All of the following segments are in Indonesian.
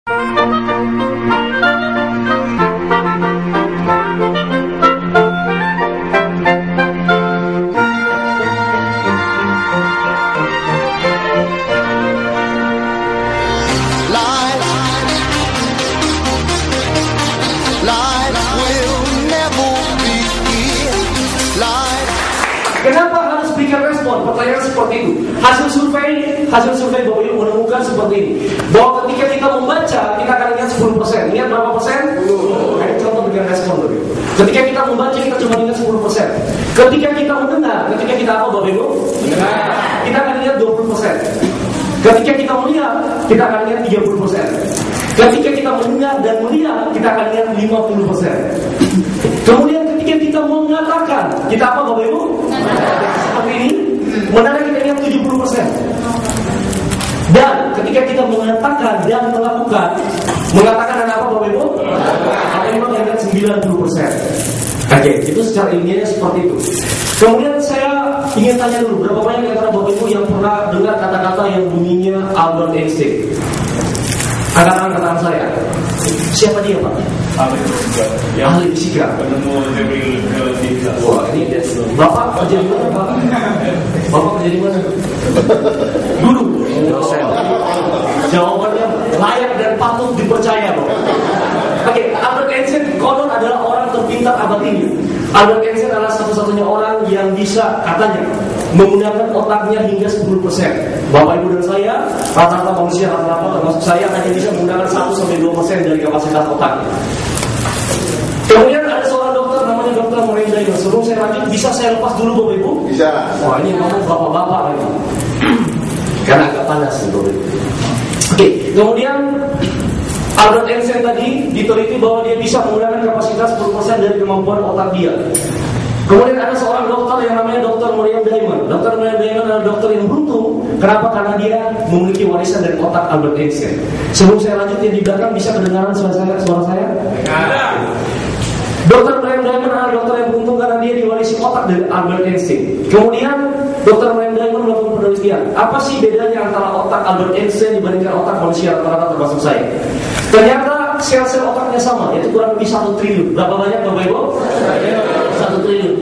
Kenapa harus berikan respon? Pertanyaan seperti itu. Hasil survei Bapak Ibu menemukan seperti ini, bahwa ketika kita membaca, kita akan ingat 10%. Ingat berapa persen? 10. Ini contoh berikan respon Bapak Ibu. Ketika kita membaca, kita cuma ingat 10%. Ketika kita mendengar, ketika kita apa Bapak Ibu? Mendengar, kita akan ingat 20%. Ketika kita melihat, kita akan ingat 30%. Ketika kita mendengar dan melihat, kita akan ingat 50%. Kemudian ketika kita mengatakan, kita apa Bapak Ibu? Seperti ini, mendengar kita ingat 70%. Dan ketika kita mengatakan dan melakukan, mengatakan dan apa Bapak Ibu? Apa yang ingat 90%. Oke, itu secara ilmiahnya seperti itu. Kemudian saya ingin tanya dulu, berapa banyak antara Bapak Ibu yang pernah dengar kata-kata yang bunyinya Albert Einstein? Angkat tangan saya. Siapa dia Pak? Ahli fisika. Wah, ini Bapak kerja di mana Pak? Bapak kerja di mana? Dulu. Jawabannya layak dan patut dipercaya Pak. Oke, Albert Einstein konon adalah orang terpintar abad ini. Albert Einstein adalah satu-satunya orang yang bisa katanya menggunakan otaknya hingga 10%. Bapak Ibu dan saya, rata-rata manusia rata-rata termasuk saya hanya bisa menggunakan 1-2% dari kapasitas otaknya. Kemudian ada seorang dokter namanya Dr. Murray Diamond. Sebelum saya lanjut, bisa saya lepas dulu Bapak Ibu? Bisa. Wah, ini ngomong bapak-bapak lagi. Karena agak panas nih Bapak Ibu. Oke, kemudian Albert Einstein tadi diteliti bahwa dia bisa menggunakan kapasitas 10% dari kemampuan otak dia. Kemudian ada seorang dokter yang namanya Dr. Murray Diamond. Dr. Murray Diamond adalah dokter yang beruntung. Kenapa? Karena dia memiliki warisan dari otak Albert Einstein. Sebelum saya lanjut, yang di belakang bisa kedengaran suara saya? Dr. Murray Diamond adalah dokter yang beruntung karena dia diwarisi otak dari Albert Einstein. Kemudian Dr. Murray Diamond melakukan penelitian. Apa sih bedanya antara otak Albert Einstein dibandingkan otak manusia rata-rata termasuk saya? Ternyata sel-sel otaknya sama, yaitu kurang lebih 1 triliun. Berapa banyak Bapak Ibu? 1 triliun.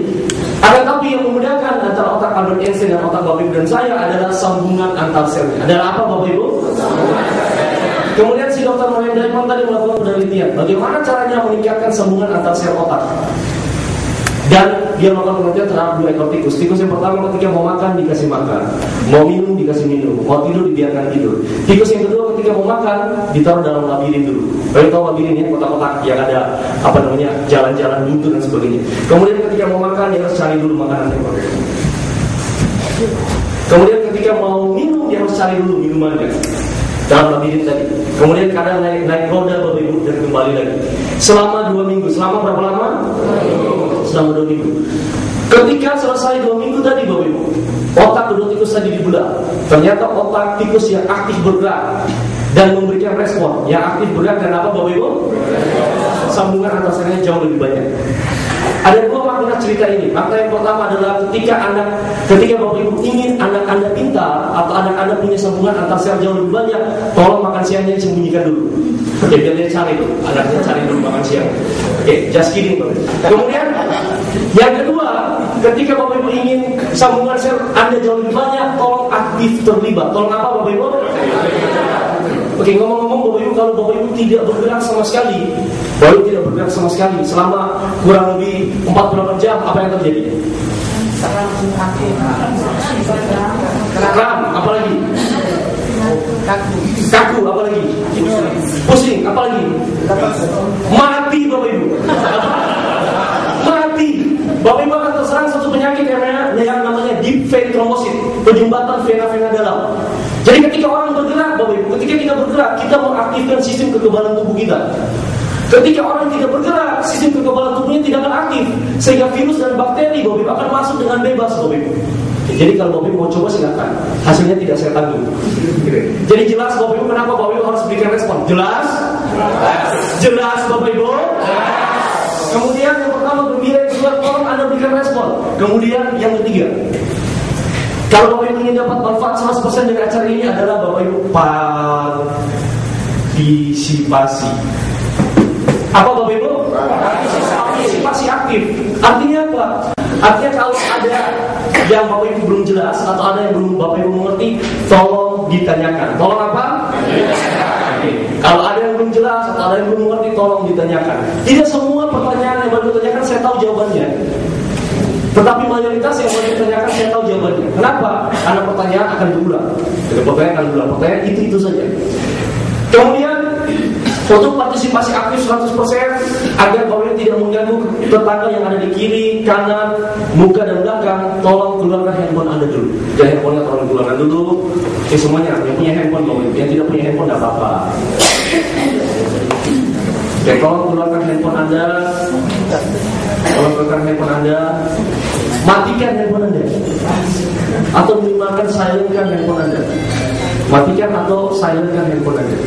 Ada tapi yang membedakan antara otak Albert Einstein dan otak Bapak Ibu dan saya adalah sambungan antar selnya. Adalah apa Bapak Ibu? Kemudian si Dr. Murray Diamond tadi melakukan penelitian. Bagaimana caranya meningkatkan sambungan antar sel otak? Dan dia melakukan penelitian terhadap 2 ekor tikus. Tikus yang pertama ketika mau makan dikasih makan, mau minum dikasih minum, mau tidur dibiarkan tidur. Tikus yang kedua ketika mau makan ditaruh dalam labirin dulu. Kalian tahu labirin ya, kotak-kotak yang ada jalan-jalan buntu dan sebagainya. Kemudian ketika mau makan dia harus cari dulu makanannya. Kemudian ketika mau minum dia harus cari dulu minumannya dalam labirin tadi. Kemudian kadang naik roda Bapak Ibu dan kembali lagi. Selama 2 minggu. Selama berapa lama? Selama 2 minggu. Ketika selesai 2 minggu tadi Bapak Ibu, otak kedua tikus tadi dibelah. Ternyata otak tikus yang aktif bergerak dan memberikan respon. Yang aktif bergerak dan apa Bapak Ibu? Sambungan antar selnya jauh lebih banyak. Ada 2 makna cerita ini. Makna yang pertama adalah ketika Bapak Ibu ingin anak Anda pintar atau anak Anda punya sambungan antar sel jauh lebih banyak, tolong makan siangnya disembunyikan dulu. Oke, biar dia cari dulu. Anaknya cari dulu makan siang. Oke, just kidding Bapak. Kemudian yang kedua, ketika Bapak Ibu ingin sambungan sel Anda jauh lebih banyak, tolong aktif terlibat. Tolong apa Bapak Ibu? Oke, ngomong-ngomong Bapak Ibu, kalau Bapak Ibu tidak bergerak sama sekali, Bapak Ibu tidak bergerak sama sekali selama kurang lebih 48 jam, apa yang terjadi? Kram, apa lagi? Kaku, apa lagi? Pusing, apa lagi? Mati Bapak Ibu. Mati. Bapak Ibu akan terserang satu penyakit yang namanya deep vein thrombosis, penyumbatan vena-vena dalam. Jadi ketika orang bergerak, Bapak Ibu, ketika kita bergerak, kita mengaktifkan sistem kekebalan tubuh kita. Ketika orang tidak bergerak, sistem kekebalan tubuhnya tidak akan aktif, sehingga virus dan bakteri Bapak Ibu akan masuk dengan bebas Bapak Ibu. Jadi kalau Bapak Ibu mau coba silakan, hasilnya tidak saya tanggung. Jadi jelas Bapak Ibu kenapa Bapak Ibu harus berikan respon? Jelas? Jelas Bapak Ibu? Kemudian yang pertama gembira, yang kedua tolong Anda berikan respon. Kemudian yang ketiga, kalau Bapak Ibu ingin dapat manfaat 100% dari acara ini adalah Bapak Ibu partisipasi. Apa Bapak Ibu? Partisipasi aktif. Artinya apa? Artinya kalau ada yang Bapak Ibu belum jelas atau ada yang belum Bapak Ibu mengerti, tolong ditanyakan. Tolong apa? Kalau ada yang belum jelas atau ada yang belum mengerti, tolong ditanyakan. Tidak semua pertanyaan yang baru ditanyakan saya tahu jawabannya. Tetapi mayoritas yang baru ditanyakan saya tahu jawabannya. Kenapa? Karena pertanyaan akan berulang. Pertanyaan itu saja. Kemudian untuk partisipasi aktif 100% agar kalian tidak mengganggu tetangga yang ada di kiri, kanan, muka dan belakang, tolong keluarkan handphone Anda dulu. Jadi handphonenya tolong keluarkan dulu. Semuanya yang punya handphone boleh, yang tidak punya handphone tidak apa-apa. Oke, tolong keluarkan handphone Anda. Tolong keluarkan handphone Anda. Matikan handphone Anda. Atau minimalkan silentkan handphone Anda. Matikan atau silentkan handphone Anda.